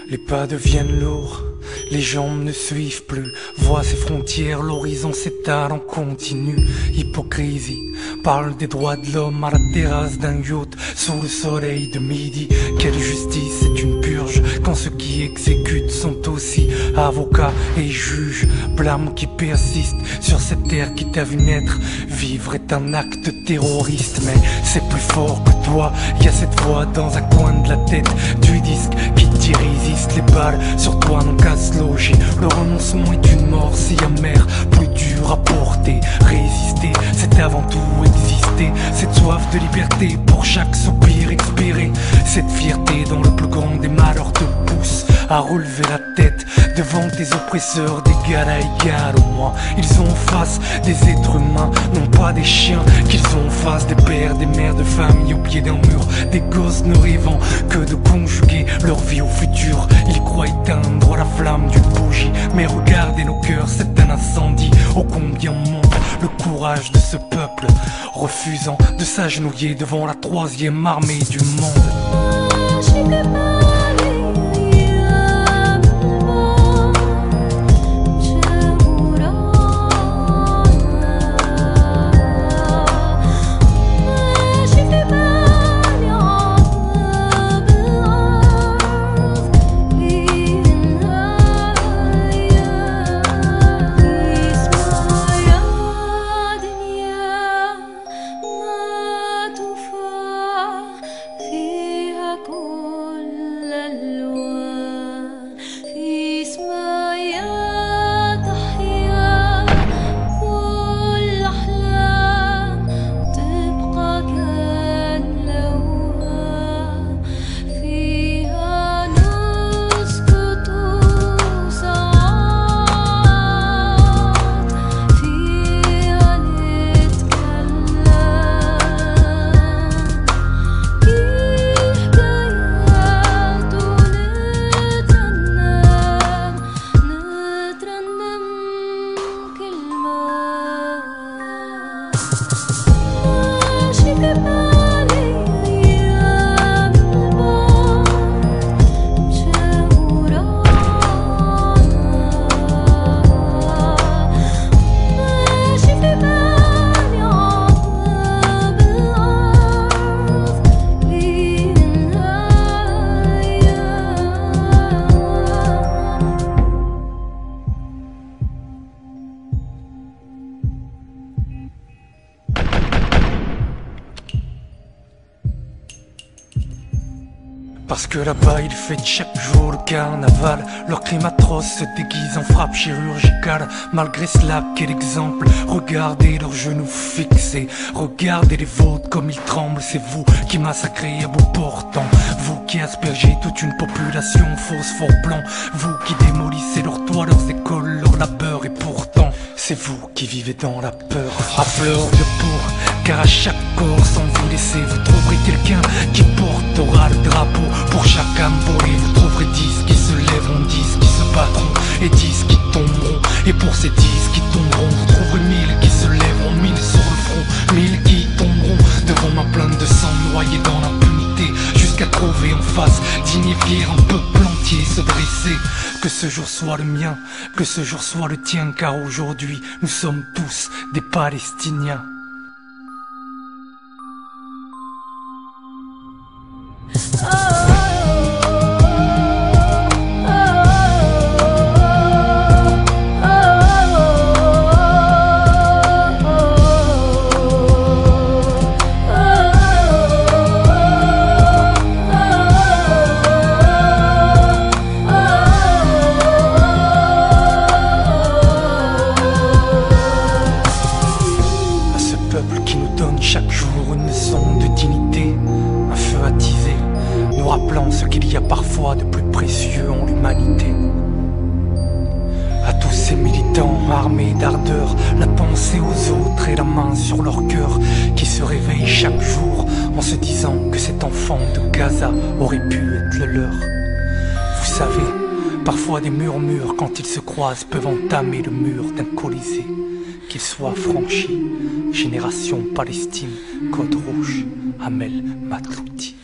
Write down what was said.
Les pas deviennent lourds, les jambes ne suivent plus. Vois ces frontières, l'horizon s'étale en continu. Hypocrisie, parle des droits de l'homme à la terrasse d'un yacht sous le soleil de midi. Quelle justice, c'est une purge quand ceux qui exécutent sont aussi avocats et juges. Blâme qui persiste sur cette terre qui t'a vu naître. Vivre est un acte terroriste, mais c'est plus fort que toi. Y a cette voix dans un coin de la tête du disque qui t'y résiste. Les balles sur toi n'ont qu'à se loger. Le renoncement est une mort si amère, plus dur à porter. Résister, c'est avant tout exister. Cette soif de liberté pour chaque soupir expiré. Cette fierté dans le plus grand des malheurs te pousse à relever la tête devant tes oppresseurs d'égal à égal. Au moins ils ont en face des êtres humains, non pas des chiens. Qu'ils ont en face des pères, des mères de famille au pied d'un mur. Des gosses ne rêvant que de conjuguer leur vie au futur. Ils croient éteindre la flamme d'une bougie, mais regardez nos cœurs, c'est un incendie. Ô combien monte le courage de ce peuple, refusant de s'agenouiller devant la troisième armée du monde. Parce que là-bas ils fêtent chaque jour le carnaval. Leur crime atroce se déguise en frappe chirurgicale. Malgré cela, quel exemple. Regardez leurs genoux fixés, regardez les vôtres comme ils tremblent. C'est vous qui massacrez à bout portant, vous qui aspergez toute une population phosphore blanc, vous qui démolissez leurs toits, leurs écoles, leur labeur. Et pourtant c'est vous qui vivez dans la peur, à fleur de peau. Car à chaque corps sans vous laisser, vous trouverez quelqu'un qui portera le drapeau. Pour chaque âme volée, vous trouverez 10 qui se lèveront, 10 qui se battront et 10 qui tomberont. Et pour ces 10 qui tomberont, vous trouverez 1000 qui se lèveront, 1000 sur le front, 1000 qui tomberont devant ma plainte de sang, noyés dans l'impunité, jusqu'à trouver en face dignifier un peuple entier, se dresser. Que ce jour soit le mien, que ce jour soit le tien, car aujourd'hui nous sommes tous des Palestiniens. Chaque jour une leçon de dignité, un feu attisé, nous rappelant ce qu'il y a parfois de plus précieux en l'humanité. À tous ces militants armés d'ardeur, la pensée aux autres et la main sur leur cœur, qui se réveillent chaque jour en se disant que cet enfant de Gaza aurait pu être le leur. Vous savez, parfois des murmures quand ils se croisent peuvent entamer le mur d'un colisée. Qu'il soit franchi, Génération Palestine, Code Rouge, Amel Matlouti.